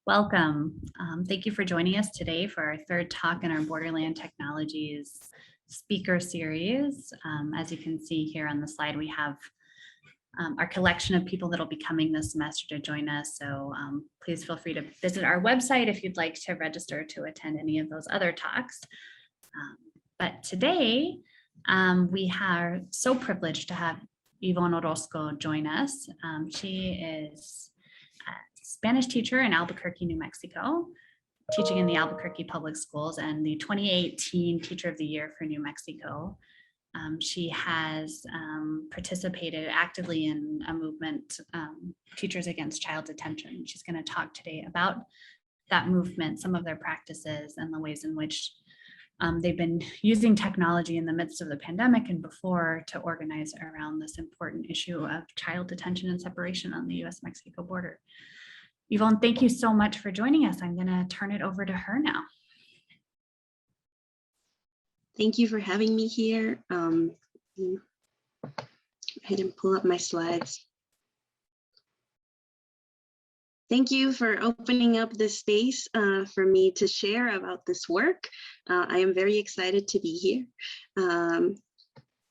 Welcome. Thank you for joining us today for our third talk in our Borderland Technologies speaker series. As you can see here on the slide, we have our collection of people that will be coming this semester to join us. So please feel free to visit our website if you'd like to register to attend any of those other talks. But today, we are so privileged to have Ivonne Orozco join us. She is a Spanish teacher in Albuquerque, New Mexico, teaching in the Albuquerque Public Schools and the 2018 Teacher of the Year for New Mexico. She has participated actively in a movement, Teachers Against Child Detention. She's going to talk today about that movement, some of their practices, and the ways in which they've been using technology in the midst of the pandemic and before to organize around this important issue of child detention and separation on the US-Mexico border. Yvonne, thank you so much for joining us. I'm going to turn it over to her now. Thank you for having me here. Go ahead and pull up my slides. Thank you for opening up this space for me to share about this work. I am very excited to be here.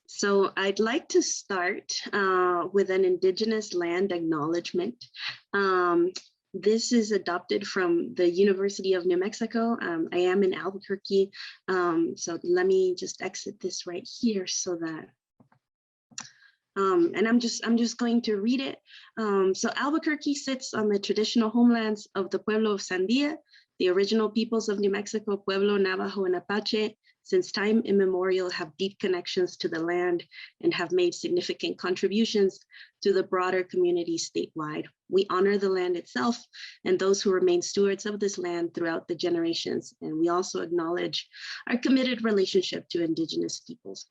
So I'd like to start with an Indigenous land acknowledgement. This is adopted from the University of New Mexico. I am in Albuquerque, so let me just exit this right here so that, and I'm just going to read it. So Albuquerque sits on the traditional homelands of the Pueblo of Sandia, the original peoples of New Mexico, Pueblo, Navajo, and Apache. Since time immemorial, have deep connections to the land and have made significant contributions to the broader community statewide. We honor the land itself and those who remain stewards of this land throughout the generations. And we also acknowledge our committed relationship to Indigenous peoples.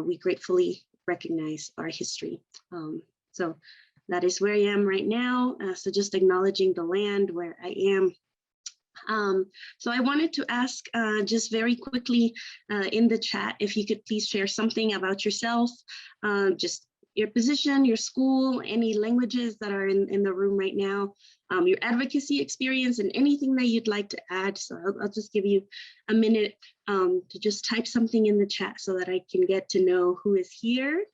We gratefully recognize our history. So that is where I am right now. So just acknowledging the land where I am. So I wanted to ask just very quickly in the chat, if you could please share something about yourself, just your position, your school, any languages that are in the room right now, your advocacy experience, and anything that you'd like to add. So I'll just give you a minute to just type something in the chat so that I can get to know who is here.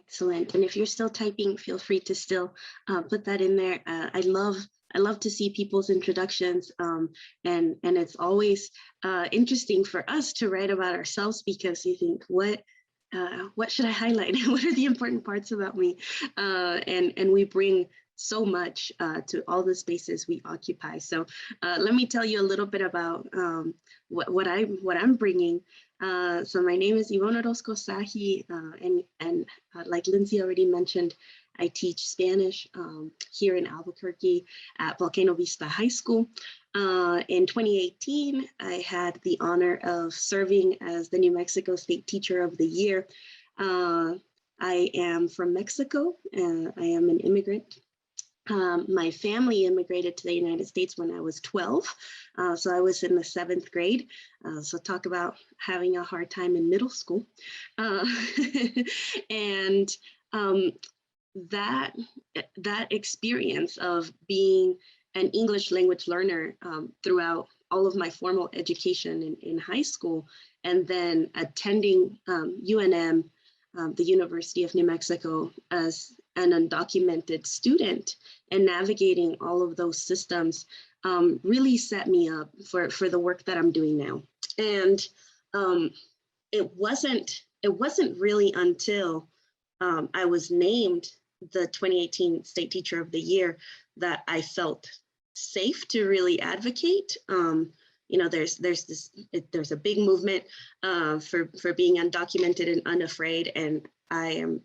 Excellent. And if you're still typing, feel free to still put that in there. I love to see people's introductions, and it's always interesting for us to write about ourselves, because you think, what should I highlight? What are the important parts about me? And we bring so much to all the spaces we occupy. So let me tell you a little bit about what I'm bringing. So my name is Ivonne Orozco Sahi, and like Lindsay already mentioned, I teach Spanish here in Albuquerque at Volcano Vista High School. In 2018, I had the honor of serving as the New Mexico State Teacher of the Year. I am from Mexico, I am an immigrant. My family immigrated to the United States when I was 12. So I was in the 7th grade. So talk about having a hard time in middle school. And that experience of being an English language learner throughout all of my formal education in high school, and then attending UNM, the University of New Mexico, as an undocumented student and navigating all of those systems really set me up for the work that I'm doing now. And it wasn't really until I was named the 2018 State Teacher of the Year that I felt safe to really advocate. You know, there's a big movement for being undocumented and unafraid, and I'm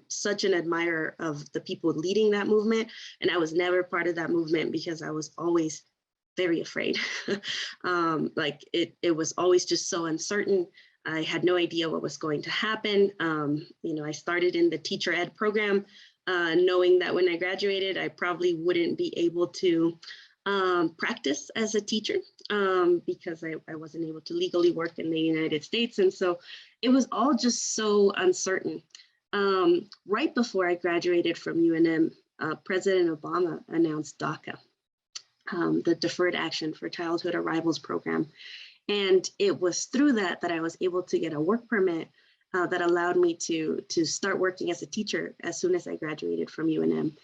such an admirer of the people leading that movement. And I was never part of that movement because I was always very afraid. Like it was always just so uncertain. I had no idea what was going to happen. You know, I started in the teacher ed program, knowing that when I graduated, I probably wouldn't be able to practice as a teacher because I wasn't able to legally work in the United States. And so it was all just so uncertain. Right before I graduated from UNM, President Obama announced DACA, the Deferred Action for Childhood Arrivals program. And it was through that I was able to get a work permit that allowed me to start working as a teacher as soon as I graduated from UNM.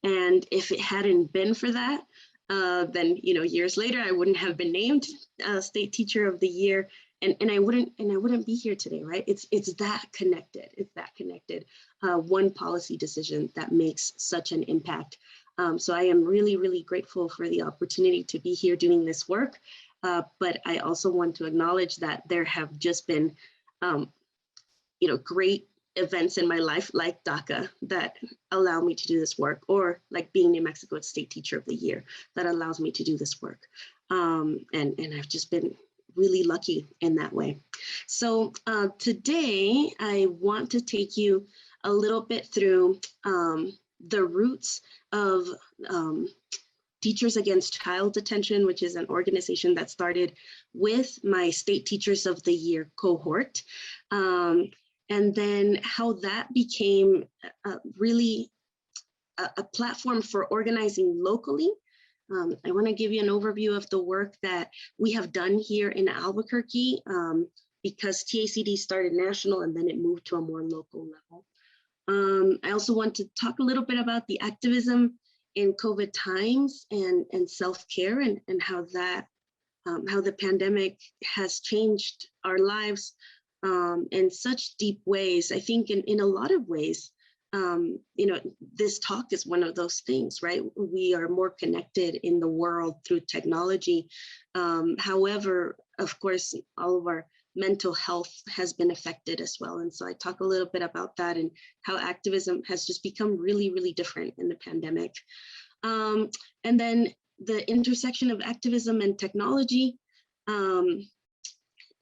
And if it hadn't been for that, then, you know, years later, I wouldn't have been named State Teacher of the Year, and I wouldn't be here today, right? It's that connected. It's that connected. One policy decision that makes such an impact. So I am really, really grateful for the opportunity to be here doing this work. But I also want to acknowledge that there have just been, you know, great events in my life like DACA that allow me to do this work, or like being New Mexico State Teacher of the Year that allows me to do this work. And I've just been really lucky in that way. So today I want to take you a little bit through the roots of Teachers Against Child Detention, which is an organization that started with my State Teachers of the Year cohort. And then how that became really a platform for organizing locally. I want to give you an overview of the work that we have done here in Albuquerque, because TACD started national and then it moved to a more local level. I also want to talk a little bit about the activism in COVID times and self-care and how that how the pandemic has changed our lives in such deep ways. I think in a lot of ways, you know, this talk is one of those things, right? We are more connected in the world through technology. However, of course, all of our mental health has been affected as well. And so I talk a little bit about that and how activism has just become really, really different in the pandemic. And then the intersection of activism and technology,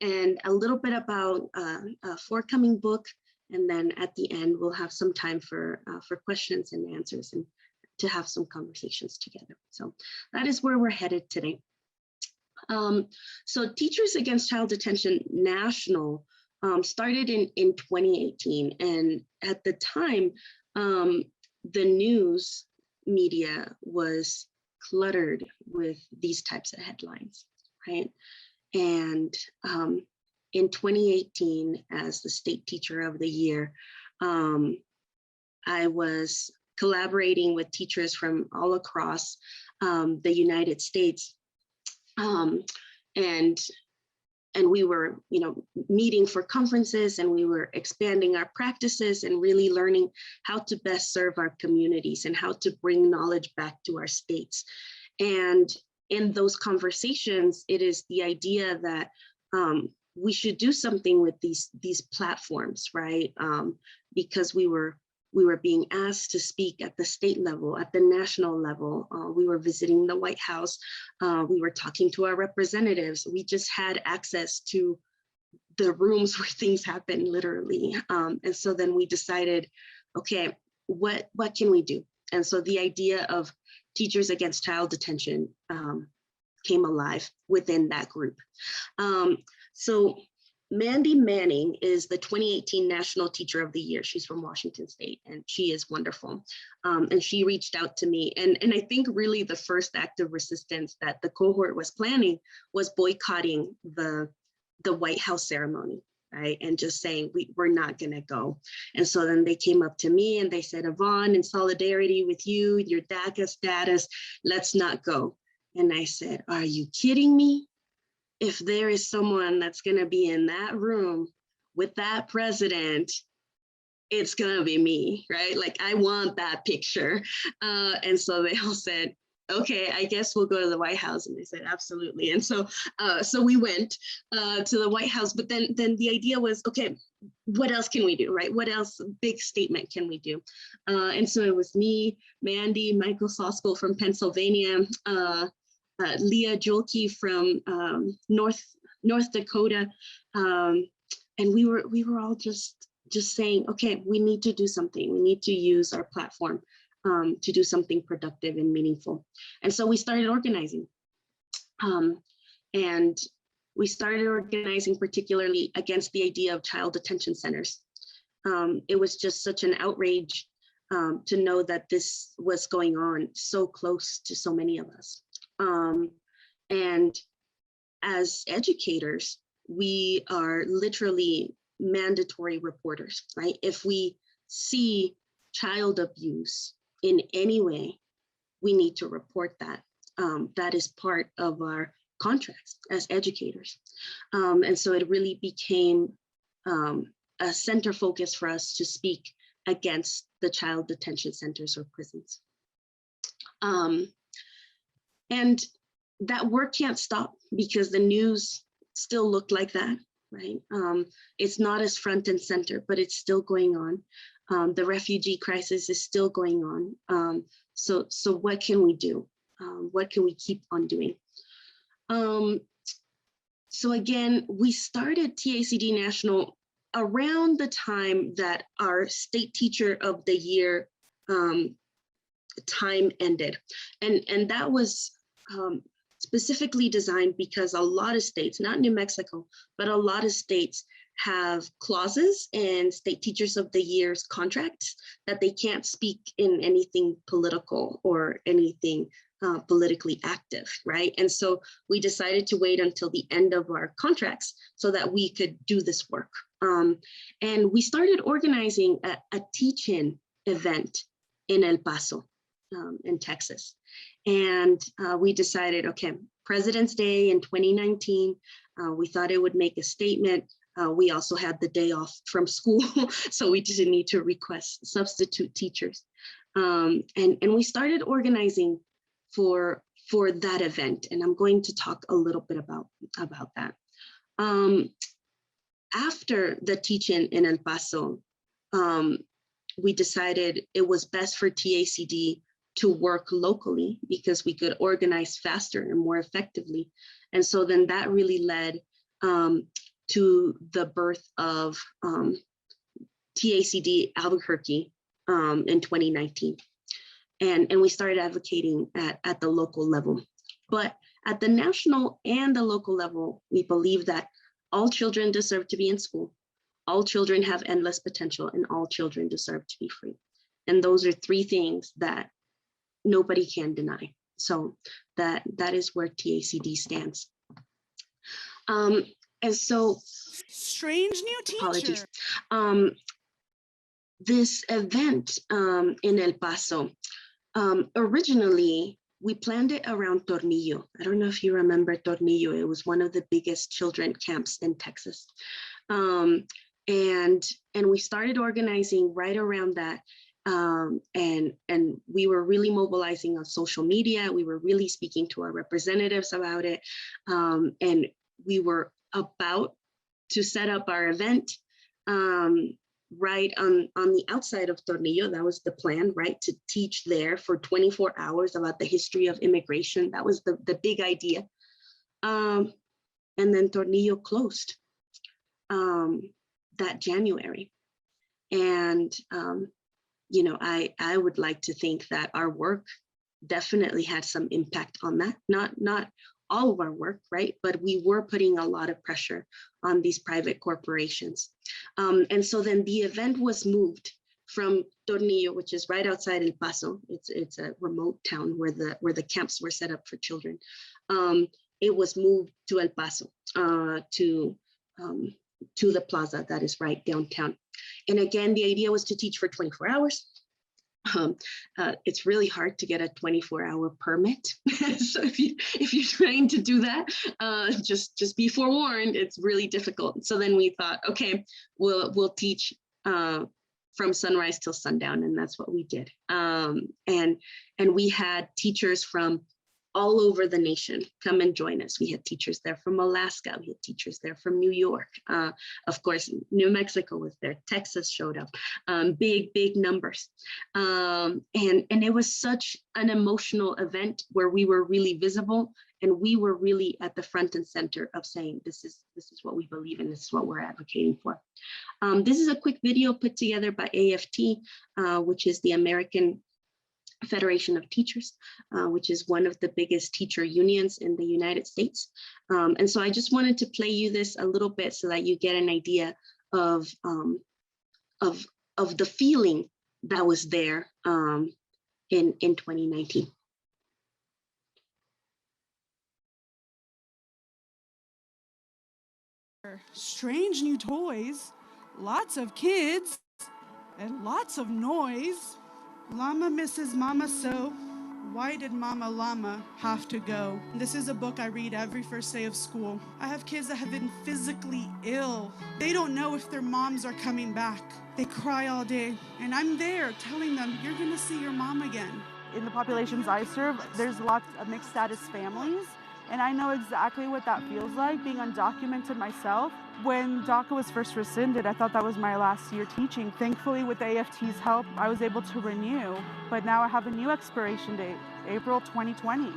and a little bit about a forthcoming book. And then at the end, we'll have some time for questions and answers and to have some conversations together. So that is where we're headed today. So Teachers Against Child Detention National started in 2018. And at the time, the news media was cluttered with these types of headlines, right? And in 2018, as the State Teacher of the Year, I was collaborating with teachers from all across the United States. And we were, you know, meeting for conferences, and we were expanding our practices and really learning how to best serve our communities and how to bring knowledge back to our states. And in those conversations, it is the idea that we should do something with these platforms, right? Because we were being asked to speak at the state level, at the national level. We were visiting the White House. We were talking to our representatives. We just had access to the rooms where things happen, literally. And so then we decided, okay, what can we do? And so the idea of Teachers Against Child Detention came alive within that group. So Mandy Manning is the 2018 National Teacher of the Year. She's from Washington State, and she is wonderful. And she reached out to me. And I think really the first act of resistance that the cohort was planning was boycotting the White House ceremony, right? And just saying, we're not gonna go. And so then they came up to me and they said, Ivonne, in solidarity with you, your DACA status, let's not go. And I said, are you kidding me? If there is someone that's going to be in that room with that president, it's going to be me, right? Like, I want that picture. And so they all said, okay, I guess we'll go to the White House. And they said, absolutely. And so we went to the White House, but then the idea was, okay, what else can we do, right? What else, big statement can we do? And so it was me, Mandy, Michael Soskell from Pennsylvania, Leah Jolke from North Dakota, and we were all just saying, okay, we need to do something. We need to use our platform to do something productive and meaningful. And so we started organizing, and we started organizing particularly against the idea of child detention centers. It was just such an outrage to know that this was going on so close to so many of us. And as educators, we are literally mandatory reporters, right? If we see child abuse in any way, we need to report that. That is part of our contracts as educators. And so it really became a center focus for us to speak against the child detention centers or prisons. And that work can't stop because the news still looked like that, right? It's not as front and center, but it's still going on. The refugee crisis is still going on. So what can we do? What can we keep on doing? So again, we started Tacd National around the time that our State Teacher of the Year time ended. And that was specifically designed because a lot of states, not New Mexico, but a lot of states have clauses in State Teachers of the Year's contracts that they can't speak in anything political or anything politically active, right? And so we decided to wait until the end of our contracts so that we could do this work. And we started organizing a teach-in event in El Paso, in Texas. And we decided, okay, President's Day in 2019, we thought it would make a statement. We also had the day off from school, so we didn't need to request substitute teachers. And we started organizing for that event. And I'm going to talk a little bit about that. After the teach-in in El Paso, we decided it was best for Tacd to work locally because we could organize faster and more effectively. And so then that really led to the birth of Tacd Albuquerque in 2019. And we started advocating at the local level. But at the national and the local level, we believe that all children deserve to be in school, all children have endless potential, and all children deserve to be free. And those are three things that nobody can deny. So that is where Tacd stands. And so, strange new teacher. Apologies. This event in El Paso, originally we planned it around Tornillo. I don't know if you remember Tornillo. It was one of the biggest children camps in Texas. And we started organizing right around that. And we were really mobilizing on social media. We were really speaking to our representatives about it. And we were about to set up our event right on the outside of Tornillo. That was the plan, right? To teach there for 24 hours about the history of immigration. That was the big idea. And then Tornillo closed that January. And I would like to think that our work definitely had some impact on that. Not all of our work, right? But we were putting a lot of pressure on these private corporations. And so then the event was moved from Tornillo, which is right outside El Paso. It's a remote town where the camps were set up for children. It was moved to El Paso, to the plaza that is right downtown. And again, the idea was to teach for 24 hours. It's really hard to get a 24-hour permit. So if you're trying to do that, just be forewarned, it's really difficult. So then we thought, okay, we'll teach from sunrise till sundown, and that's what we did. And we had teachers from all over the nation come and join us. We had teachers there from Alaska. We had teachers there from New York. Of course, New Mexico was there. Texas showed up. Big numbers. And it was such an emotional event where we were really visible, and we were really at the front and center of saying, this is what we believe in, this is what we're advocating for. This is a quick video put together by AFT, which is the American Federation of Teachers, which is one of the biggest teacher unions in the United States. And so I just wanted to play you this a little bit so that you get an idea of the feeling that was there in 2019. Strange new toys, lots of kids, and lots of noise. Llama misses Mama so. Why did Mama Llama have to go? This is a book I read every first day of school. I have kids that have been physically ill. They don't know if their moms are coming back. They cry all day, and I'm there telling them, you're gonna see your mom again. In the populations I serve, there's lots of mixed status families, and I know exactly what that feels like, being undocumented myself. When DACA was first rescinded, I thought that was my last year teaching. Thankfully, with AFT's help, I was able to renew, but now I have a new expiration date, April 2020.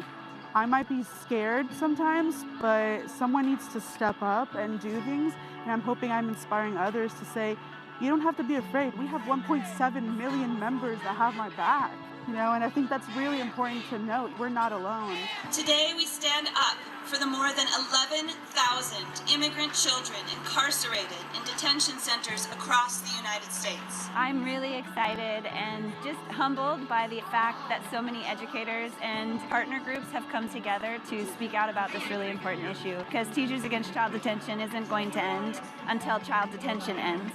I might be scared sometimes, but someone needs to step up and do things, and I'm hoping I'm inspiring others to say, you don't have to be afraid. We have 1.7 million members that have my back, and I think that's really important to note. We're not alone. Today, we stand up for the more than 11,000 immigrant children incarcerated in detention centers across the United States. I'm really excited and just humbled by the fact that so many educators and partner groups have come together to speak out about this really important issue, because Teachers Against Child Detention isn't going to end until child detention ends.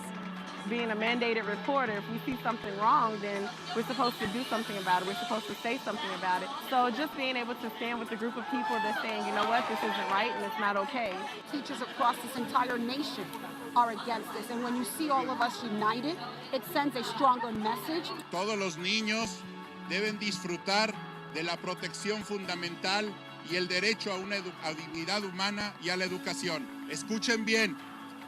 Being a mandated reporter, if we see something wrong, then we're supposed to do something about it. We're supposed to say something about it. So just being able to stand with a group of people that's saying, you know what, this isn't right and it's not okay. Teachers across this entire nation are against this. And when you see all of us united, it sends a stronger message. Todos los niños deben disfrutar de la protección fundamental y el derecho a una dignidad humana y a la educación. Escuchen bien.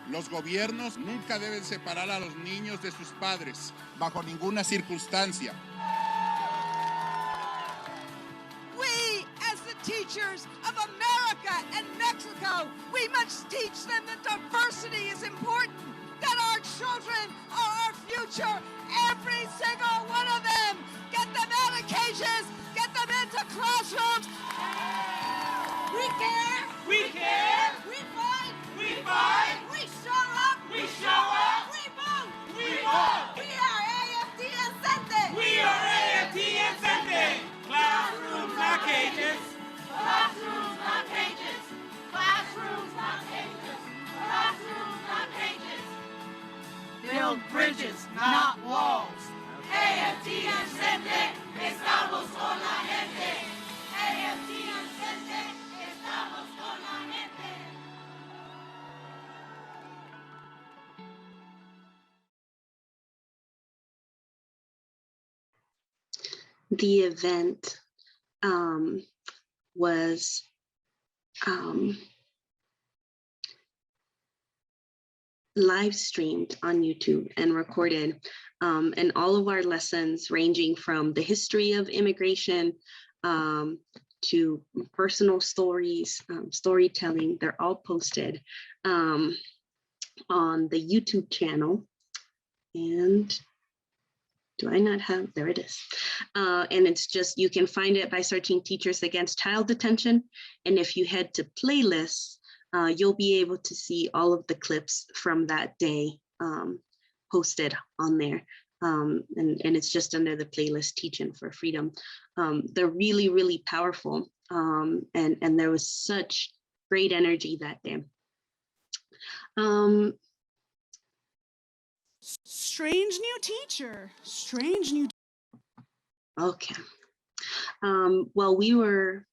Los gobiernos nunca deben separar a los niños de sus padres, bajo ninguna circunstancia. We, as the teachers of America and Mexico, we must teach them that diversity is important, that our children are our future, every single one of them. Get them out of cages, get them into classrooms. We care. We care. We fight. We fight. We show up. We show up. We vote. We vote. We are AFT Encente. We are AFT Encente. Classrooms, not cages. Classrooms, not cages. Classrooms, not cages. Classrooms, not cages. Build bridges, not walls. AFT Encente. Estamos con la gente. AFT Encente. Estamos con la gente. The event was live streamed on YouTube and recorded, and all of our lessons, ranging from the history of immigration to personal stories, storytelling, they're all posted on the YouTube channel. And do I not have, there it is. And it's just, you can find it by searching Teachers Against Child Detention. And if you head to playlists, you'll be able to see all of the clips from that day posted on there. And it's just under the playlist Teaching for Freedom. They're really, really powerful. And there was such great energy that day. Strange new teacher. Strange new. Okay. While we were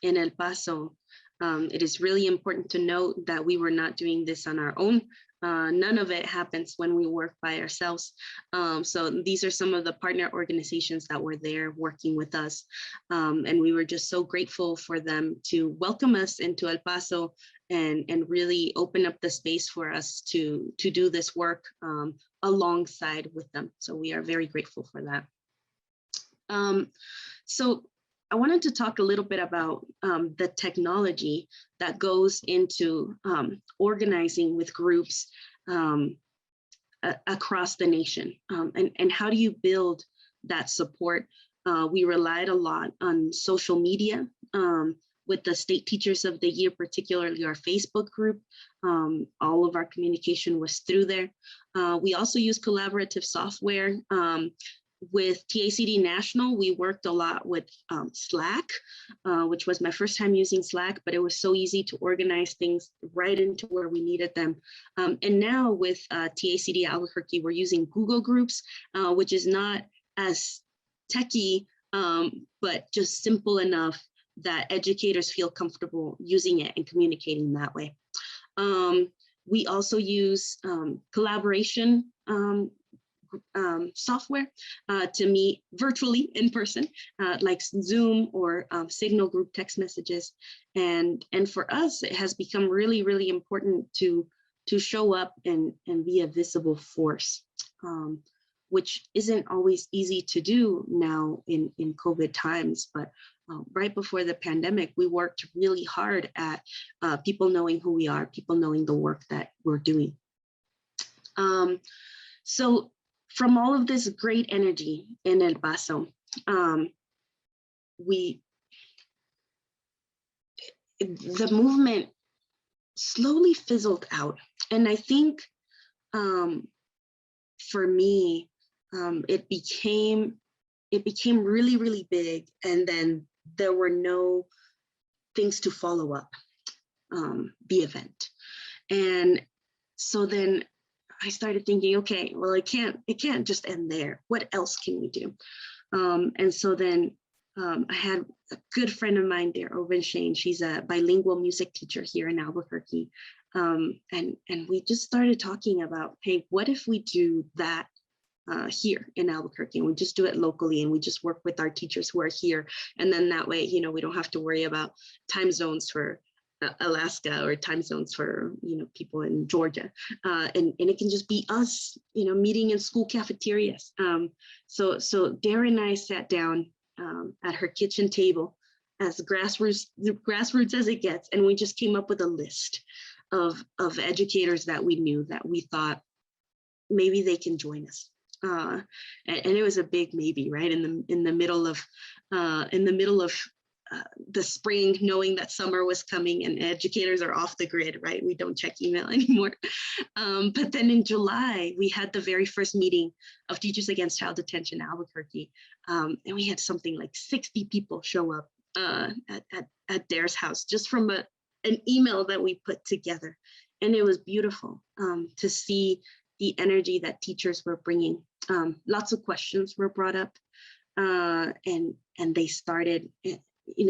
in El Paso, it is really important to note that we were not doing this on our own. None of it happens when we work by ourselves. So these are some of the partner organizations that were there working with us. And we were just so grateful for them to welcome us into El Paso and really open up the space for us to do this work alongside with them. So we are very grateful for that. So I wanted to talk a little bit about the technology that goes into organizing with groups across the nation, and how do you build that support? We relied a lot on social media with the State Teachers of the Year, particularly our Facebook group. All of our communication was through there. We also use collaborative software. With TACD National, we worked a lot with Slack, which was my first time using Slack, but it was so easy to organize things right into where we needed them. And now with TACD Albuquerque, we're using Google Groups, which is not as techy, but just simple enough that educators feel comfortable using it and communicating that way. We also use collaboration software to meet virtually in person, like Zoom or Signal group text messages. And for us, it has become really, really important to show up and be a visible force, which isn't always easy to do now in COVID times. But right before the pandemic, we worked really hard at people knowing who we are, people knowing the work that we're doing. So from all of this great energy in El Paso, the movement slowly fizzled out. And I think for me, it became really, really big. And then there were no things to follow up the event. And so then I started thinking, okay, well, it can't just end there. What else can we do? And so then I had a good friend of mine there, Owen Shane. She's a bilingual music teacher here in Albuquerque. And we just started talking about, hey, what if we do that here in Albuquerque, and we just do it locally, and we just work with our teachers who are here. And then that way, we don't have to worry about time zones for Alaska or time zones for people in Georgia, and it can just be us meeting in school cafeterias. So Darren and I sat down at her kitchen table, as grassroots as it gets, and we just came up with a list of educators that we knew that we thought maybe they can join us. And it was a big maybe, right? In the middle of the spring, knowing that summer was coming and educators are off the grid, right? We don't check email anymore. But then in July, we had the very first meeting of Teachers Against Child Detention Albuquerque. And we had something like 60 people show up at Dare's house, just from an email that we put together. And it was beautiful to see the energy that teachers were bringing. Lots of questions were brought up, and they started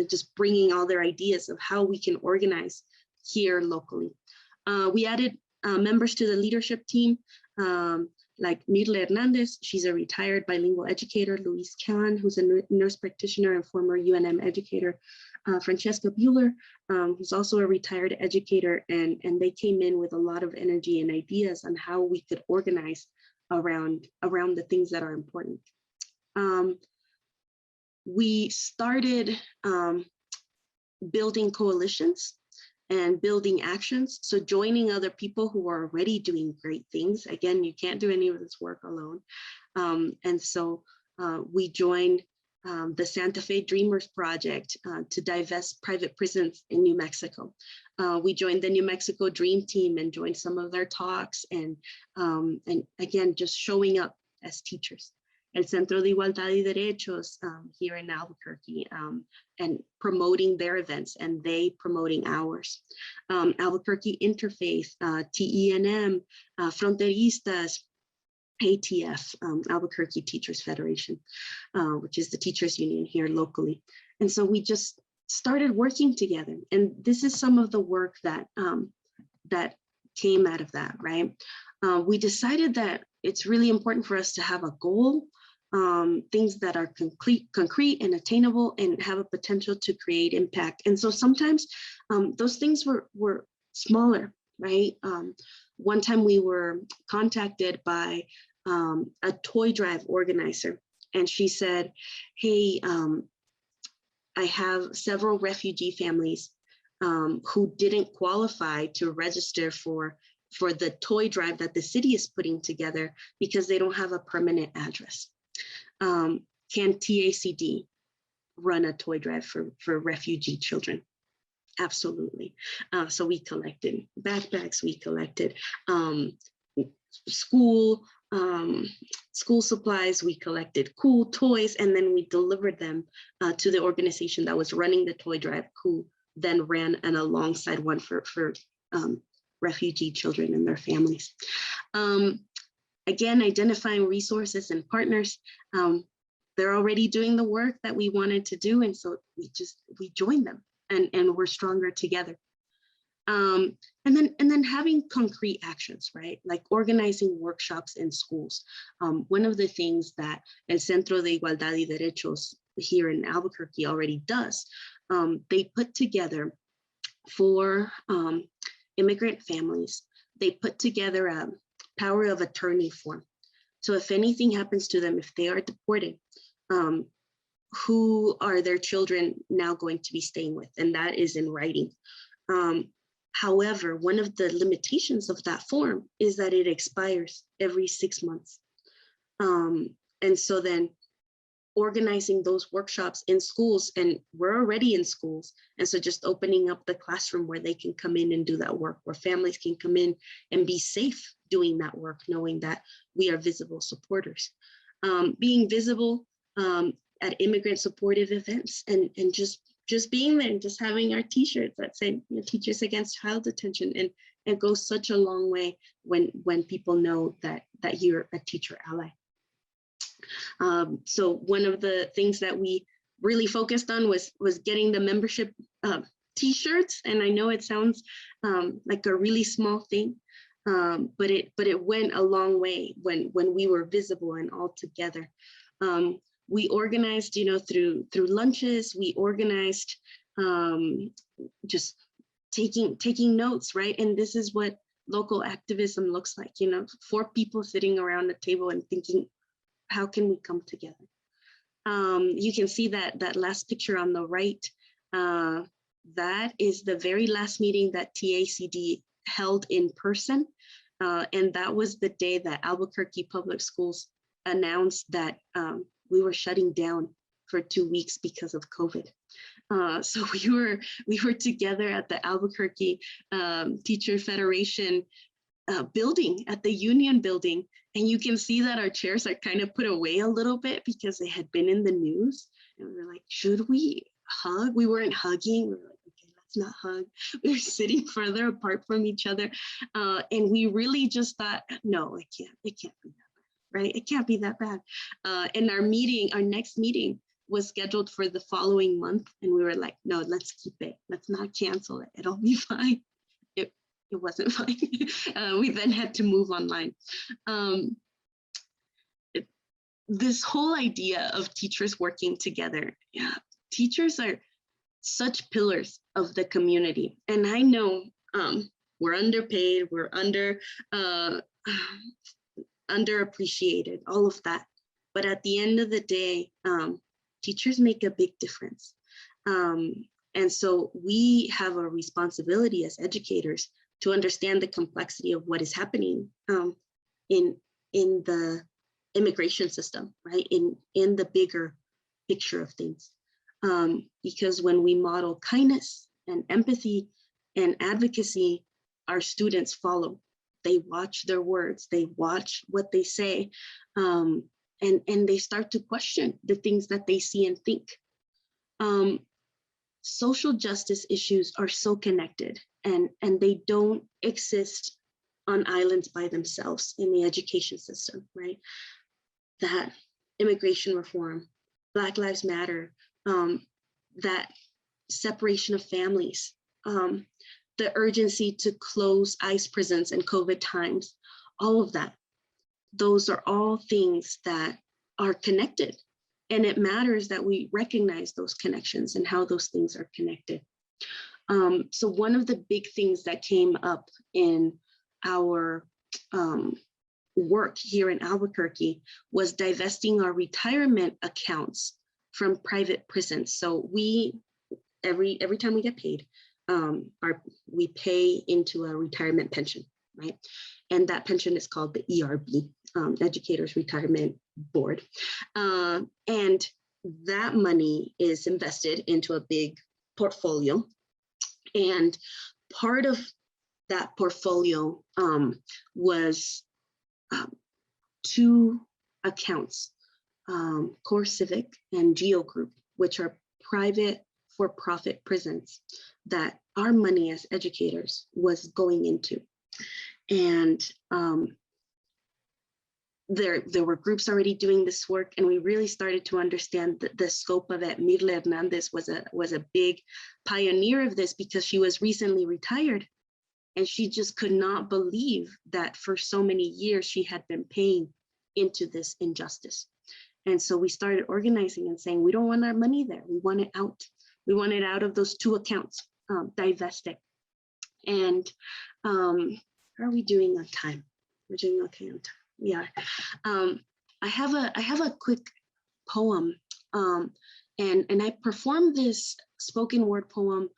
just bringing all their ideas of how we can organize here locally. We added members to the leadership team, like Mirla Hernandez. She's a retired bilingual educator. Luis Khan, who's a nurse practitioner and former UNM educator. Francesca Bueller, who's also a retired educator, and they came in with a lot of energy and ideas on how we could organize around the things that are important. We started building coalitions and building actions. So joining other people who are already doing great things. Again, you can't do any of this work alone. And so we joined the Santa Fe Dreamers Project to divest private prisons in New Mexico. We joined the New Mexico Dream Team and joined some of their talks, and again, just showing up as teachers. El Centro de Igualdad y Derechos here in Albuquerque, and promoting their events and they promoting ours. Albuquerque Interfaith, TENM, Fronteristas, ATF, Albuquerque Teachers Federation, which is the teachers union here locally. And so we just started working together. And this is some of the work that, that came out of that, right? We decided that it's really important for us to have a goal, things that are concrete and attainable and have a potential to create impact. And so sometimes those things were smaller, right? One time we were contacted by a toy drive organizer, and she said, hey, I have several refugee families who didn't qualify to register for the toy drive that the city is putting together because they don't have a permanent address. Can TACD run a toy drive for refugee children? Absolutely. So we collected backpacks, we collected school supplies, we collected cool toys, and then we delivered them to the organization that was running the toy drive, who then ran an alongside one for refugee children and their families. Again, identifying resources and partners. They're already doing the work that we wanted to do, and so we joined them, and we're stronger together. And then having concrete actions, right? Like organizing workshops in schools. One of the things that El Centro de Igualdad y Derechos here in Albuquerque already does, they put together for immigrant families, they put together a power of attorney form. So if anything happens to them, if they are deported, who are their children now going to be staying with? And that is in writing. However, one of the limitations of that form is that it expires every 6 months. And so then organizing those workshops in schools, and we're already in schools. And so just opening up the classroom where they can come in and do that work, where families can come in and be safe doing that work, knowing that we are visible supporters. Being visible at immigrant supportive events, and just being there and just having our t-shirts that say, you know, Teachers Against Child Detention, and it goes such a long way when people know that you're a teacher ally. So one of the things that we really focused on was getting the membership t-shirts, and I know it sounds like a really small thing, but it went a long way when we were visible and all together. We organized, you know, through lunches. We organized just taking notes, right? And this is what local activism looks like, you know, 4 people sitting around the table and thinking, how can we come together? You can see that last picture on the right. That is the very last meeting that TACD held in person. And that was the day that Albuquerque Public Schools announced that we were shutting down for 2 weeks because of COVID. So we were together at the Albuquerque Teacher Federation building, at the Union building, and you can see that our chairs are kind of put away a little bit because they had been in the news. And we were like, should we hug? We weren't hugging. We were like, okay, let's not hug. We were sitting further apart from each other, and we really just thought, no, it can't be that bad. Right? It can't be that bad. And our next meeting was scheduled for the following month. And we were like, no, let's keep it. Let's not cancel it. It'll be fine. It wasn't fine. We then had to move online. This whole idea of teachers working together. Yeah, teachers are such pillars of the community. And I know we're underpaid, we're underappreciated, all of that. But at the end of the day, teachers make a big difference. And so we have a responsibility as educators to understand the complexity of what is happening in immigration system, right? In the bigger picture of things. Because when we model kindness and empathy and advocacy, our students follow. They watch their words, they watch what they say, and they start to question the things that they see and think. Social justice issues are so connected, and they don't exist on islands by themselves in the education system, right? That immigration reform, Black Lives Matter, that separation of families, the urgency to close ICE prisons in COVID times, all of that. Those are all things that are connected. And it matters that we recognize those connections and how those things are connected. So one of the big things that came up in our work here in Albuquerque was divesting our retirement accounts from private prisons. So we, every time we get paid, we pay into a retirement pension, right? And that pension is called the ERB, Educators Retirement Board. And that money is invested into a big portfolio. And part of that portfolio was 2 accounts, Core Civic and Geo Group, which are private for-profit prisons that our money as educators was going into. And there were groups already doing this work, and we really started to understand the scope of it. Mirle Hernandez was a big pioneer of this because she was recently retired, and she just could not believe that for so many years she had been paying into this injustice. And so we started organizing and saying, we don't want our money there. We want it out. We want it out of those 2 accounts, divested. And how are we doing on time? We're doing okay on time. We are. I have a quick poem, and I performed this spoken word poem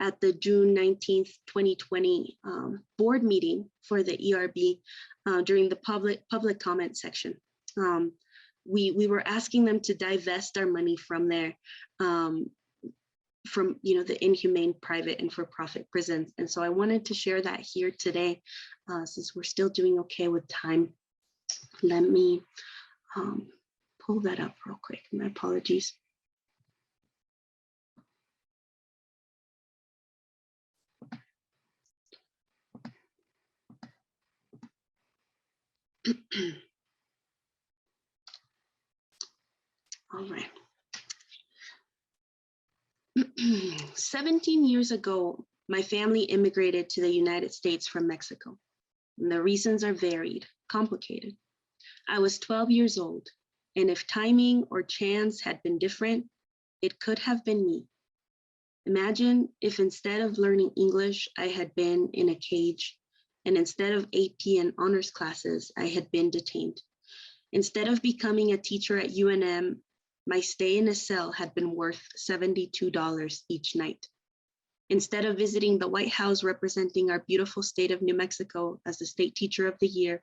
at the June 19th, 2020 board meeting for the ERB during the public comment section. We were asking them to divest our money from there, from the inhumane private and for-profit prisons. And so I wanted to share that here today, since we're still doing okay with time. Let me pull that up real quick. My apologies. All right. 17 years ago, my family immigrated to the United States from Mexico. And the reasons are varied, complicated. I was 12 years old, and if timing or chance had been different, it could have been me. Imagine if instead of learning English, I had been in a cage, and instead of AP and honors classes, I had been detained. Instead of becoming a teacher at UNM, my stay in a cell had been worth $72 each night. Instead of visiting the White House representing our beautiful state of New Mexico as the State Teacher of the Year,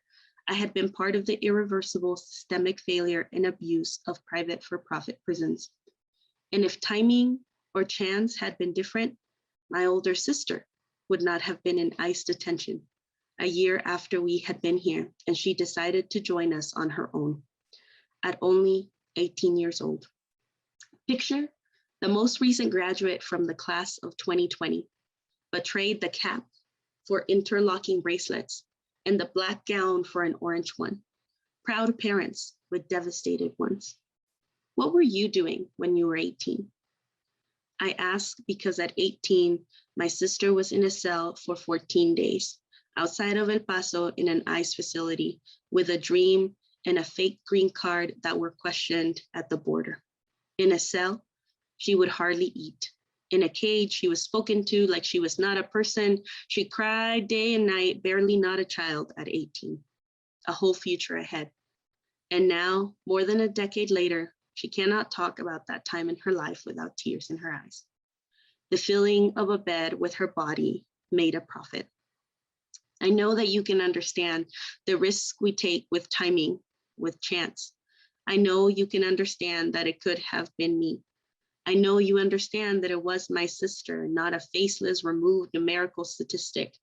I had been part of the irreversible systemic failure and abuse of private for-profit prisons. And if timing or chance had been different, my older sister would not have been in ICE detention a year after we had been here, and she decided to join us on her own at only 18 years old. Picture the most recent graduate from the class of 2020, but trade the cap for interlocking bracelets and the black gown for an orange one. Proud parents with devastated ones. What were you doing when you were 18? I ask because at 18, my sister was in a cell for 14 days outside of El Paso in an ICE facility with a dream and a fake green card that were questioned at the border. In a cell, she would hardly eat. In a cage, she was spoken to like she was not a person. She cried day and night, barely not a child at 18, a whole future ahead. And now, more than a decade later, she cannot talk about that time in her life without tears in her eyes. The feeling of a bed with her body made a profit. I know that you can understand the risk we take with timing, with chance. I know you can understand that it could have been me. I know you understand that it was my sister, not a faceless, removed numerical statistic.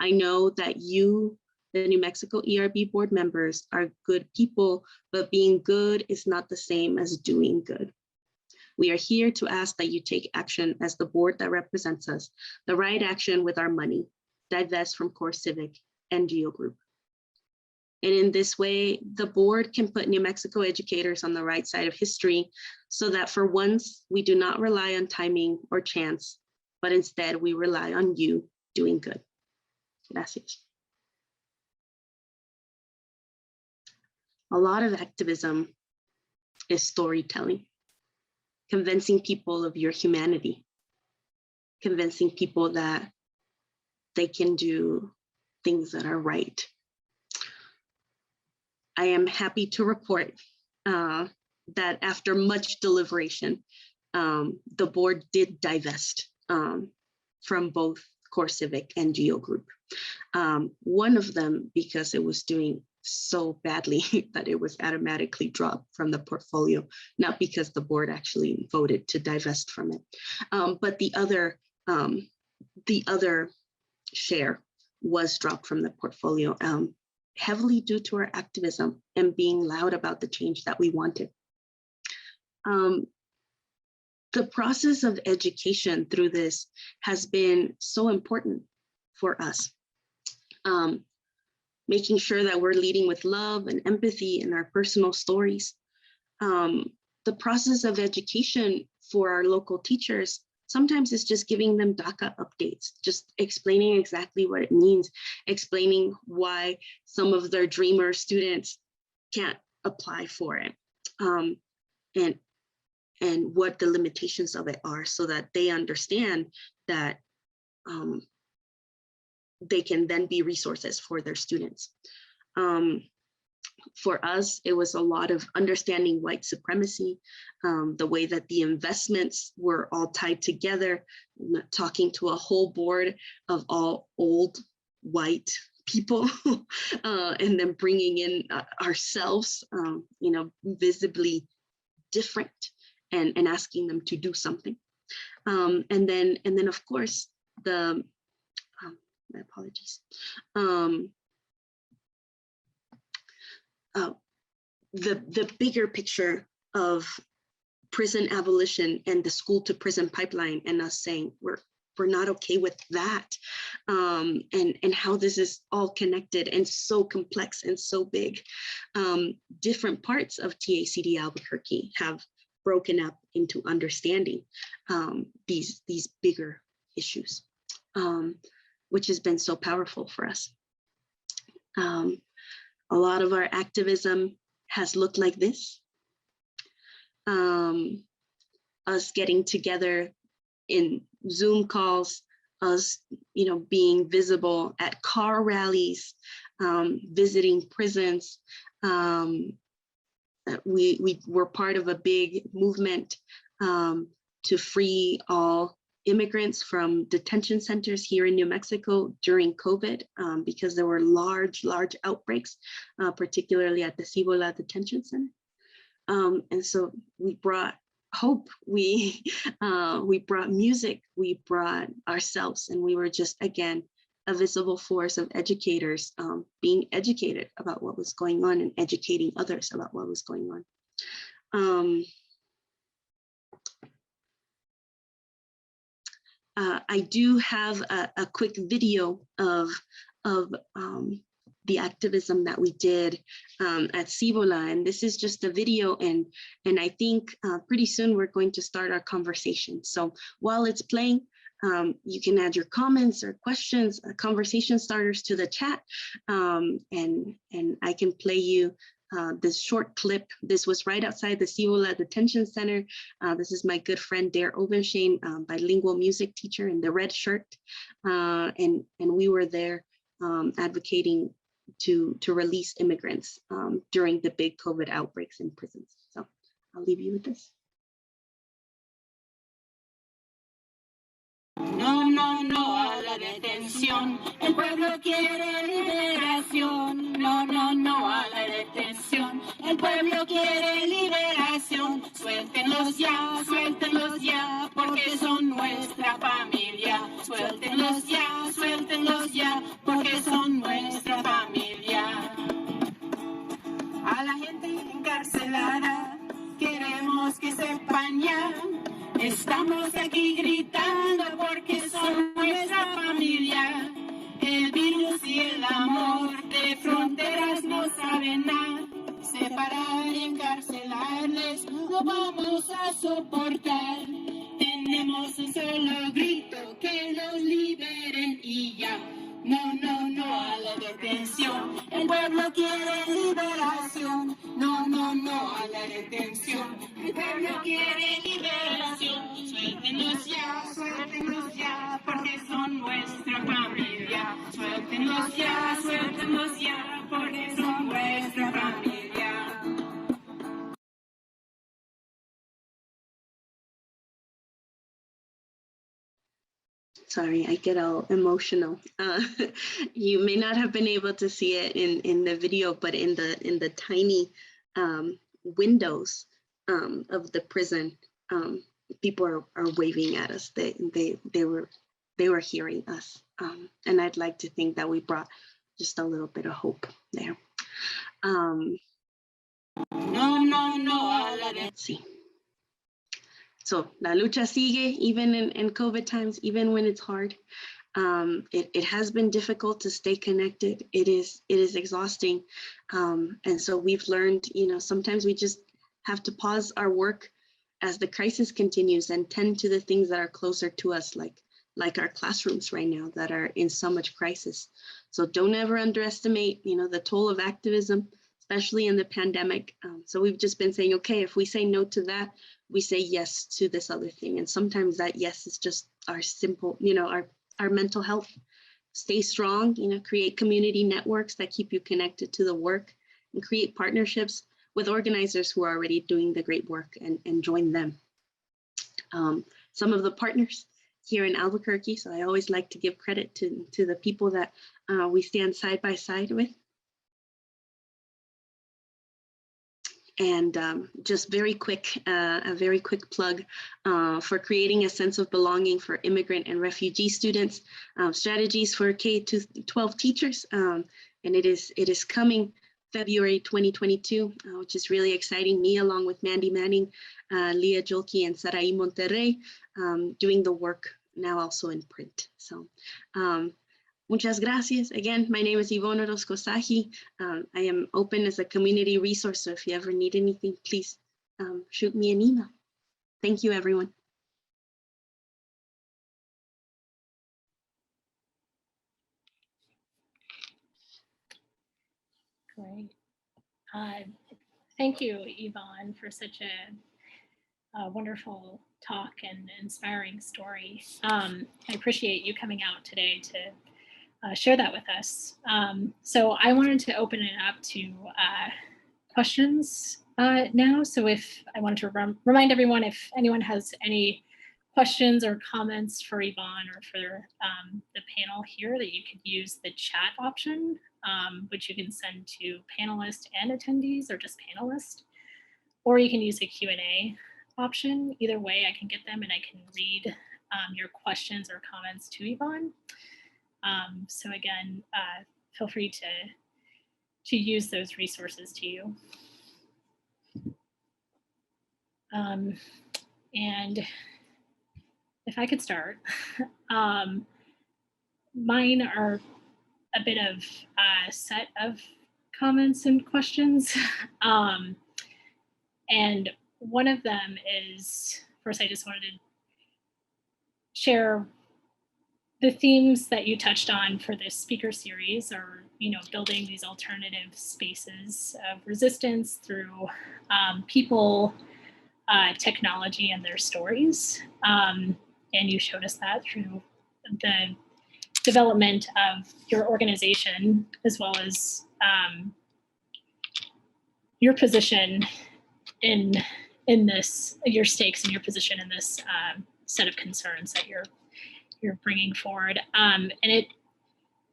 I know that you, the New Mexico ERB board members, are good people, but being good is not the same as doing good. We are here to ask that you take action as the board that represents us, the right action with our money, divest from core civic NGO group. And in this way, the board can put New Mexico educators on the right side of history so that for once, we do not rely on timing or chance, but instead we rely on you doing good. Gracias. A lot of activism is storytelling, convincing people of your humanity, convincing people that they can do things that are right. I am happy to report that after much deliberation, the board did divest from both core civic and NGO group. One of them because it was doing so badly that it was automatically dropped from the portfolio, not because the board actually voted to divest from it. But the other share was dropped from the portfolio, heavily due to our activism and being loud about the change that we wanted. The process of education through this has been so important for us. Making sure that we're leading with love and empathy in our personal stories. The process of education for our local teachers sometimes it's just giving them DACA updates, just explaining exactly what it means, explaining why some of their dreamer students can't apply for it, and what the limitations of it are so that they understand that they can then be resources for their students. For us, it was a lot of understanding white supremacy, the way that the investments were all tied together, talking to a whole board of all old white people, and then bringing in ourselves, visibly different, and asking them to do something. And then of course, my apologies. The bigger picture of prison abolition and the school to prison pipeline, and us saying we're not okay with that, and how this is all connected and so complex and so big. Different parts of TACD Albuquerque have broken up into understanding these bigger issues, which has been so powerful for us. A lot of our activism has looked like this. Us getting together in Zoom calls, us being visible at car rallies, visiting prisons. We were part of a big movement to free all immigrants from detention centers here in New Mexico during COVID, because there were large outbreaks, particularly at the Cibola Detention Center. And so we brought hope, we brought music, we brought ourselves, and we were just, again, a visible force of educators being educated about what was going on and educating others about what was going on. I do have a quick video of the activism that we did at Cibola, and this is just a video, and I think pretty soon we're going to start our conversation. So while it's playing, you can add your comments or questions, conversation starters to the chat, and I can play you this short clip. This was right outside the Cibola Detention Center. This is my good friend Dare Obenshane, bilingual music teacher in the red shirt, and we were there advocating to release immigrants during the big COVID outbreaks in prisons. So I'll leave you with this. No, no, no a la detención. El pueblo quiere liberación. No, no, no a la detención. El pueblo quiere liberación. Suéltenlos ya, porque son nuestra familia. Suéltenlos ya, porque son nuestra familia. A la gente encarcelada queremos que sepan ya. Estamos aquí gritando porque son nuestra familia. El virus y el amor de fronteras no saben nada. Separar y encarcelarles no vamos a soportar. Tenemos un solo grito, que los liberen y ya. No, no, no a la detención. El pueblo quiere liberación. No, no, no a la detención. El pueblo quiere liberación. Suéltenos ya, porque son nuestra familia. Suéltenos ya, porque son nuestra familia. Sorry, I get all emotional. You may not have been able to see it in the video, but in the tiny windows of the prison, people are waving at us. They were hearing us, and I'd like to think that we brought just a little bit of hope there. Let's see. So la lucha sigue, even in COVID times, even when it's hard. It has been difficult to stay connected. It is exhausting. And so we've learned, sometimes we just have to pause our work as the crisis continues and tend to the things that are closer to us, like our classrooms right now that are in so much crisis. So don't ever underestimate, the toll of activism, especially in the pandemic. So we've just been saying, okay, if we say no to that, we say yes to this other thing. And sometimes that yes is just our simple, our mental health. Stay strong, create community networks that keep you connected to the work, and create partnerships with organizers who are already doing the great work, and join them. Some of the partners here in Albuquerque, so I always like to give credit to the people that we stand side by side with. And just a very quick plug for creating a sense of belonging for immigrant and refugee students, strategies for K-12 teachers, and it is coming February 2022, which is really exciting. Me, along with Mandy Manning, Leah Julke, and Sarai Monterrey, doing the work now also in print. So. Muchas gracias. Again, my name is Ivonne Orozco Sahi. I am open as a community resource, so if you ever need anything, please shoot me an email. Thank you, everyone. Great. Thank you, Yvonne, for such a wonderful talk and inspiring story. I appreciate you coming out today to share that with us. So I wanted to open it up to questions now. So if I wanted to remind everyone, if anyone has any questions or comments for Yvonne or for the panel here, that you could use the chat option, which you can send to panelists and attendees, or just panelists, or you can use the Q&A option. Either way, I can get them and I can read your questions or comments to Yvonne. So again, feel free to use those resources to you. And if I could start, mine are a bit of a set of comments and questions. And one of them is, first I just wanted to share the themes that you touched on for this speaker series are, building these alternative spaces of resistance through people, technology, and their stories. And you showed us that through the development of your organization, as well as your position in this, your stakes and your position in this set of concerns that you're you're bringing forward. And it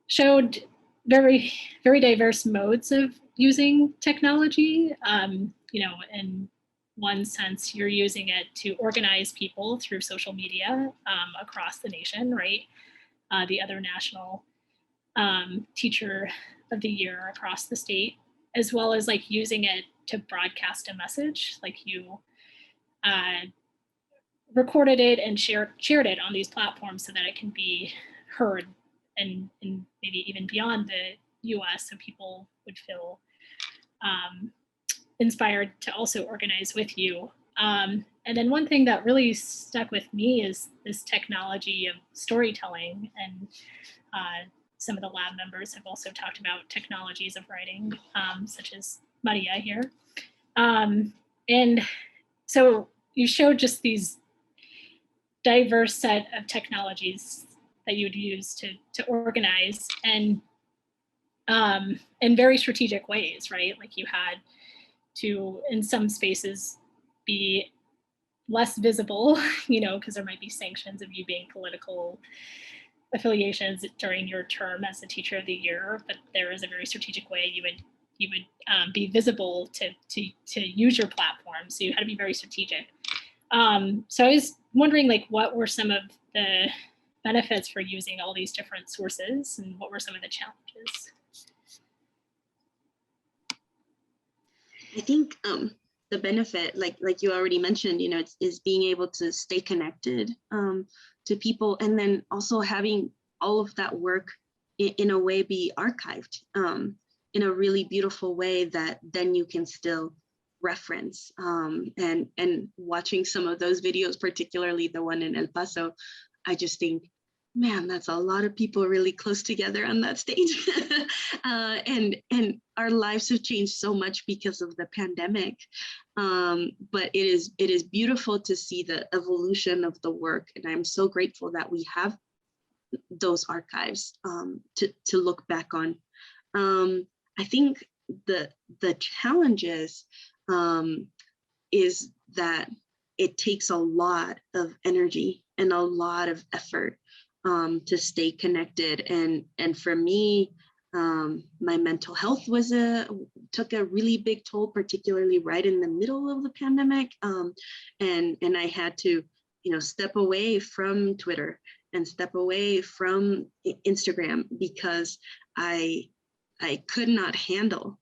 showed very, very diverse modes of using technology. You know, in one sense, you're using it to organize people through social media across the nation, right? The other national teacher of the year across the state, as well as like using it to broadcast a message. Like you recorded it and shared it on these platforms so that it can be heard and maybe even beyond the US, so people would feel inspired to also organize with you. And then one thing that really stuck with me is this technology of storytelling, and some of the lab members have also talked about technologies of writing, such as Maria here. And so you showed just these diverse set of technologies that you would use to organize, and in very strategic ways, right? Like you had to, in some spaces, be less visible, you know, because there might be sanctions of you being political affiliations during your term as the teacher of the year, but there is a very strategic way you would be visible to use your platform. So you had to be very strategic. So I was wondering, like, what were some of the benefits for using all these different sources, and what were some of the challenges? I think the benefit, like you already mentioned, you know, is being able to stay connected to people, and then also having all of that work in a way be archived in a really beautiful way that then you can still reference. And watching some of those videos, particularly the one in El Paso, I just think, man, that's a lot of people really close together on that stage. And our lives have changed so much because of the pandemic. But it is beautiful to see the evolution of the work. And I'm so grateful that we have those archives to look back on. I think the challenges is that it takes a lot of energy and a lot of effort to stay connected. And for me, my mental health took a really big toll, particularly right in the middle of the pandemic. And I had to, you know, step away from Twitter and step away from Instagram because I could not handle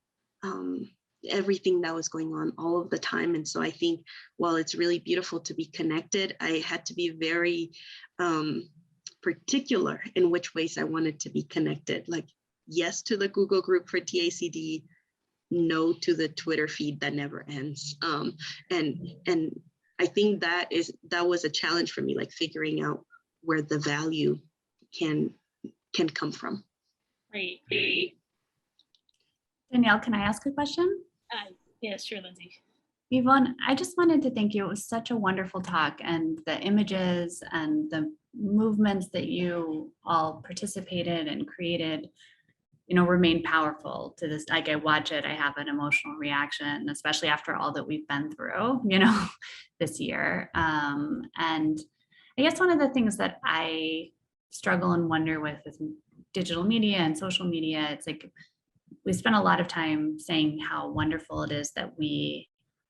everything that was going on all of the time. And so I think while it's really beautiful to be connected, I had to be very particular in which ways I wanted to be connected. Like, yes to the Google group for TACD, no to the Twitter feed that never ends. And I think that was a challenge for me, like figuring out where the value can come from. Right. Danielle, can I ask a question? Yes, sure, Lindsay. Ivonne, I just wanted to thank you. It was such a wonderful talk, and the images and the movements that you all participated and created, you know, remain powerful to this. Like, I watch it, I have an emotional reaction, especially after all that we've been through, you know, this year. And I guess one of the things that I struggle and wonder with digital media and social media, it's like we spend a lot of time saying how wonderful it is that we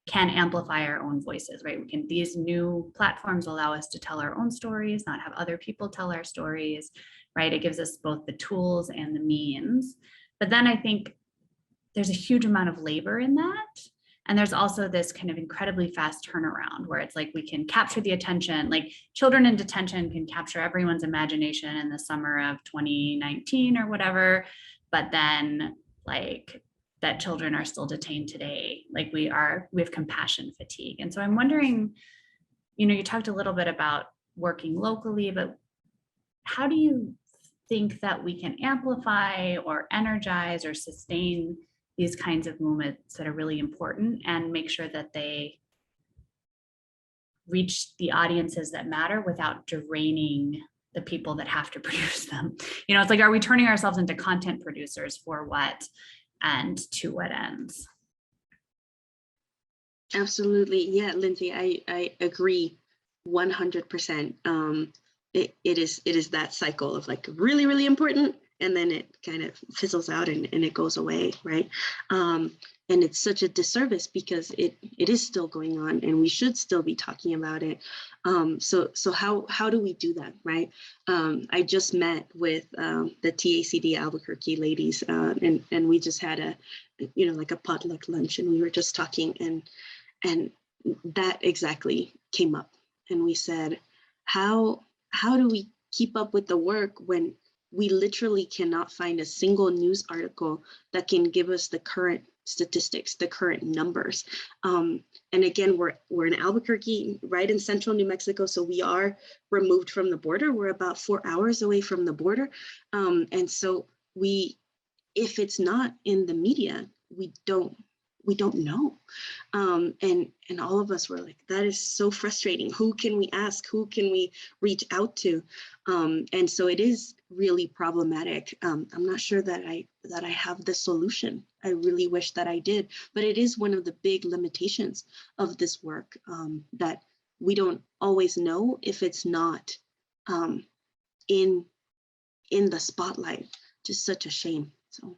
can amplify our own voices, right? These new platforms allow us to tell our own stories, not have other people tell our stories, right? It gives us both the tools and the means. But then I think there's a huge amount of labor in that. And there's also this kind of incredibly fast turnaround where it's like we can capture the attention, like children in detention can capture everyone's imagination in the summer of 2019 or whatever, but then like that children are still detained today. Like we have compassion fatigue. And so I'm wondering, you know, you talked a little bit about working locally, but how do you think that we can amplify or energize or sustain these kinds of movements that are really important and make sure that they reach the audiences that matter without draining the people that have to produce them? You know, it's like, are we turning ourselves into content producers for what and to what ends? Absolutely. Yeah, Lindsay, I agree 100%. it is that cycle of like really, really important, and then it kind of fizzles out and it goes away, right? And it's such a disservice because it is still going on, and we should still be talking about it. So how do we do that, right? I just met with the Tacd Albuquerque ladies, and we just had a, like a potluck lunch, and we were just talking, and that exactly came up, and we said, how do we keep up with the work when we literally cannot find a single news article that can give us the current statistics, the current numbers? And again, we're in Albuquerque, right in central New Mexico, so we are removed from the border. We're about 4 hours away from the border. And so if it's not in the media, we don't know. And all of us were like, that is so frustrating. Who can we ask? Who can we reach out to? And so it is really problematic. I'm not sure that I have the solution. I really wish that I did, but it is one of the big limitations of this work, that we don't always know if it's not in the spotlight. Just such a shame. So.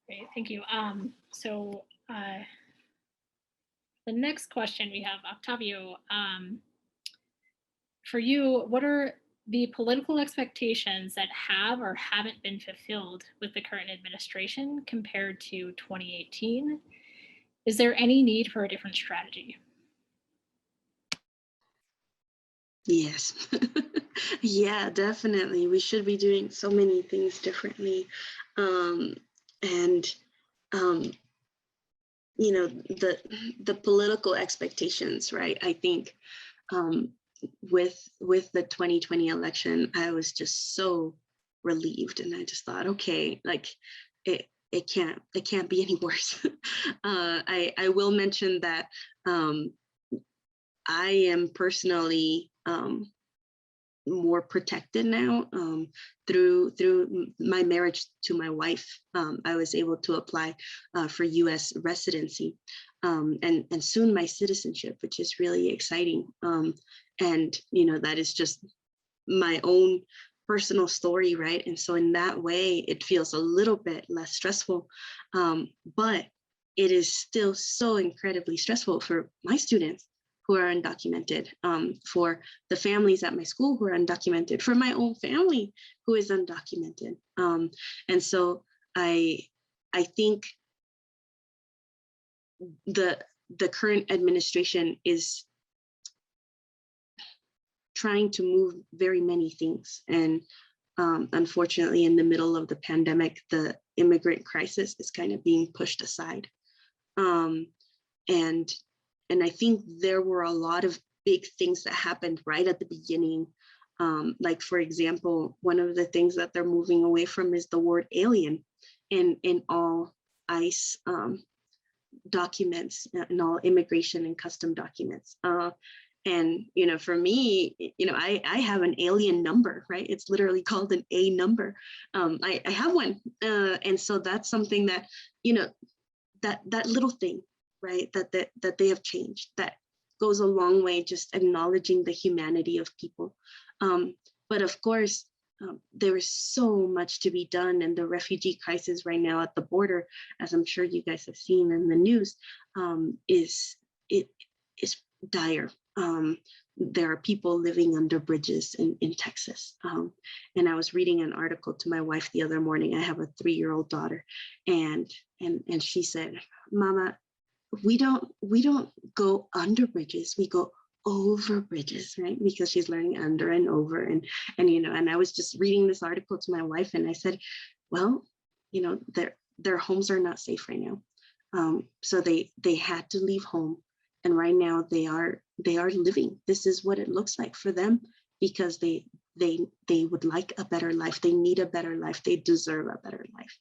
Great, thank you. The next question we have, Octavio, for you, what are the political expectations that have or haven't been fulfilled with the current administration compared to 2018? Is there any need for a different strategy? Yes, yeah, definitely. We should be doing so many things differently. The political expectations, right? I think with the 2020 election, I was just so relieved, and I just thought, okay, like it can't be any worse. I will mention that I am personally more protected now through my marriage to my wife. I was able to apply for U.S. residency and soon my citizenship, which is really exciting. And that is just my own personal story, right? And so in that way, it feels a little bit less stressful, but it is still so incredibly stressful for my students who are undocumented, for the families at my school who are undocumented, for my own family who is undocumented. And so I think the current administration is trying to move very many things. And unfortunately, in the middle of the pandemic, the immigrant crisis is kind of being pushed aside. And I think there were a lot of big things that happened right at the beginning. Like, for example, one of the things that they're moving away from is the word alien in all ICE documents, in all immigration and custom documents. And, for me, I have an alien number, right? It's literally called an A number. I have one. And so that's something that, that little thing, right, that they have changed, that goes a long way, just acknowledging the humanity of people. But of course, there is so much to be done, and the refugee crisis right now at the border, as I'm sure you guys have seen in the news, is dire. There are people living under bridges in Texas. And I was reading an article to my wife the other morning. I have a 3-year-old daughter, and she said, "Mama, we don't go under bridges, we go over bridges," right? Because she's learning under and over. And I was just reading this article to my wife, and I said, well, their homes are not safe right now. So they had to leave home. And right now they are living. This is what it looks like for them, because they would like a better life. They need a better life. They deserve a better life.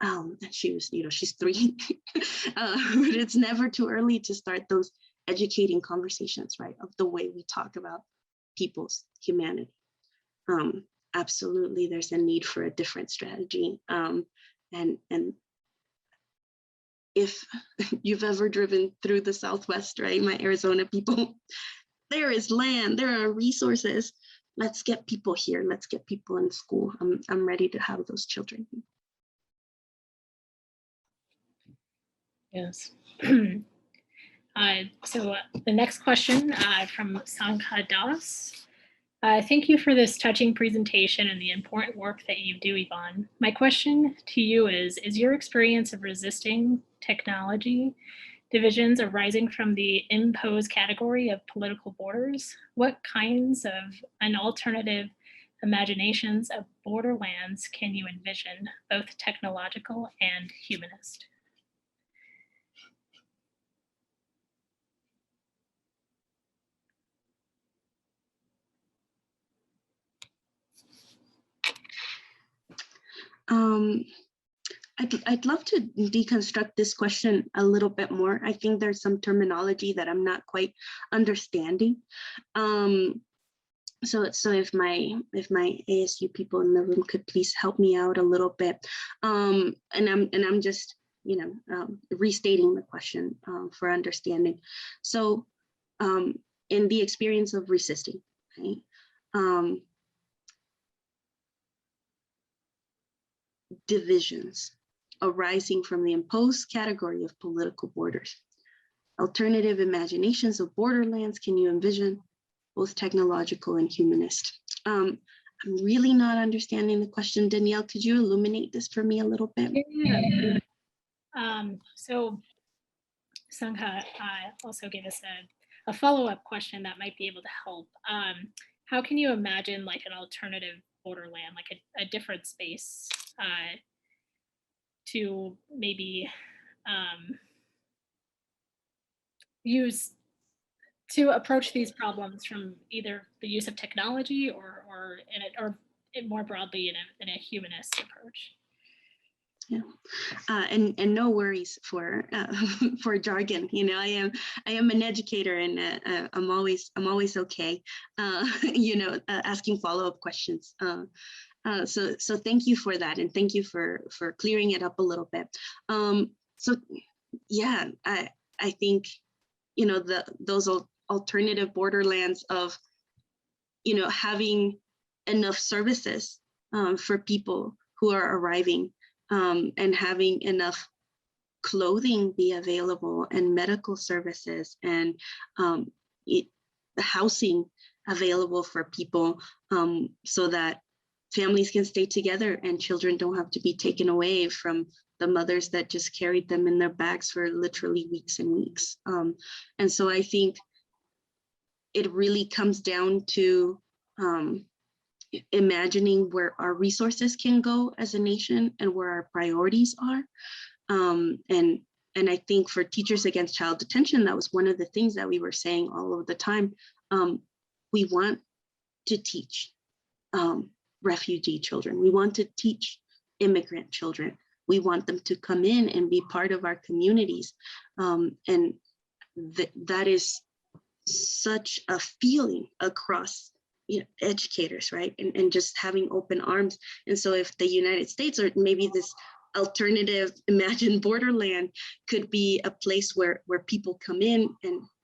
And she was, she's 3, but it's never too early to start those educating conversations, right? Of the way we talk about people's humanity. Absolutely, there's a need for a different strategy. And if you've ever driven through the Southwest, right, my Arizona people, there is land, there are resources. Let's get people here. Let's get people in school. I'm ready to have those children. Yes. So the next question from Sangha Das. Thank you for this touching presentation and the important work that you do, Ivonne. My question to you is your experience of resisting technology divisions arising from the imposed category of political borders? What kinds of an alternative imaginations of borderlands can you envision, both technological and humanist? I'd love to deconstruct this question a little bit more. I think there's some terminology that I'm not quite understanding. So if my ASU people in the room could please help me out a little bit. And I'm just, restating the question for understanding. So in the experience of resisting, right? Divisions arising from the imposed category of political borders. Alternative imaginations of borderlands can you envision, both technological and humanist? I'm really not understanding the question. Danielle, could you illuminate this for me a little bit? Yeah. So Sangha also gave us a follow-up question that might be able to help. How can you imagine like an alternative borderland, like a different space to maybe use to approach these problems from either the use of technology or more broadly in a humanist approach? Yeah, and no worries for for jargon. I am an educator, and I'm always okay. Asking follow-up questions. So thank you for that, and thank you for clearing it up a little bit. So yeah, I think those alternative borderlands of having enough services for people who are arriving. And having enough clothing be available and medical services and housing available for people so that families can stay together and children don't have to be taken away from the mothers that just carried them in their bags for literally weeks and weeks. And so I think it really comes down to imagining where our resources can go as a nation and where our priorities are. And I think for Teachers Against Child Detention, that was one of the things that we were saying all of the time. We want to teach refugee children. We want to teach immigrant children. We want them to come in and be part of our communities. And that is such a feeling across educators, right? And just having open arms. And so if the United States, or maybe this alternative imagined borderland, could be a place where people come in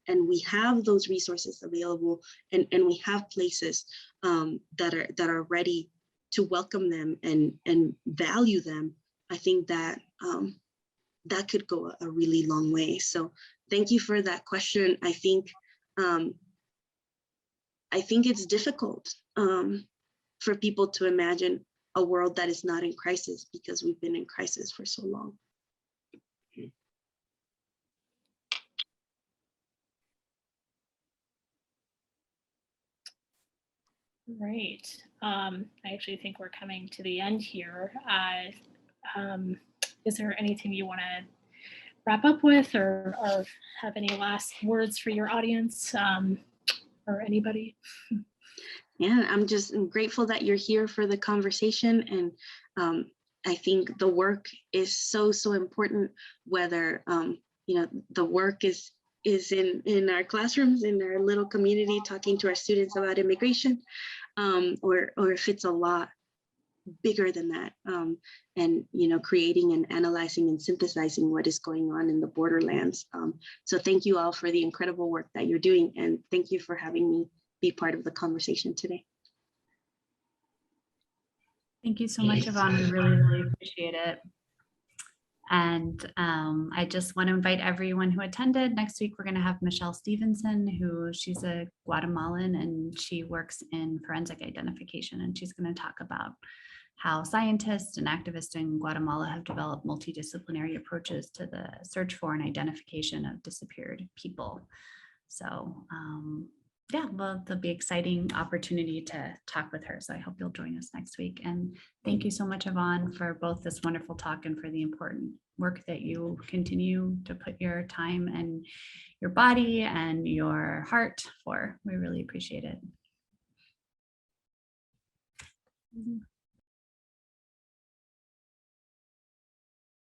and we have those resources available and we have places that are ready to welcome them and value them, I think that that could go a really long way. So thank you for that question. I think it's difficult for people to imagine a world that is not in crisis because we've been in crisis for so long. Right. I actually think we're coming to the end here. Is there anything you want to wrap up with or have any last words for your audience? Or anybody? Yeah, I'm just grateful that you're here for the conversation. And I think the work is so important, whether the work is in our classrooms, in our little community, talking to our students about immigration, or if it's a lot bigger than that, and creating and analyzing and synthesizing what is going on in the borderlands. So thank you all for the incredible work that you're doing, and thank you for having me be part of the conversation today. Thank you so much, Ivonne. We really appreciate it. And I just want to invite everyone who attended. Next week, we're going to have Michelle Stevenson, she's a Guatemalan, and she works in forensic identification. And she's going to talk about how scientists and activists in Guatemala have developed multidisciplinary approaches to the search for and identification of disappeared people. So yeah, well, there'll be an exciting opportunity to talk with her. So I hope you'll join us next week. And thank you so much, Ivonne, for both this wonderful talk and for the important work that you continue to put your time and your body and your heart for. We really appreciate it.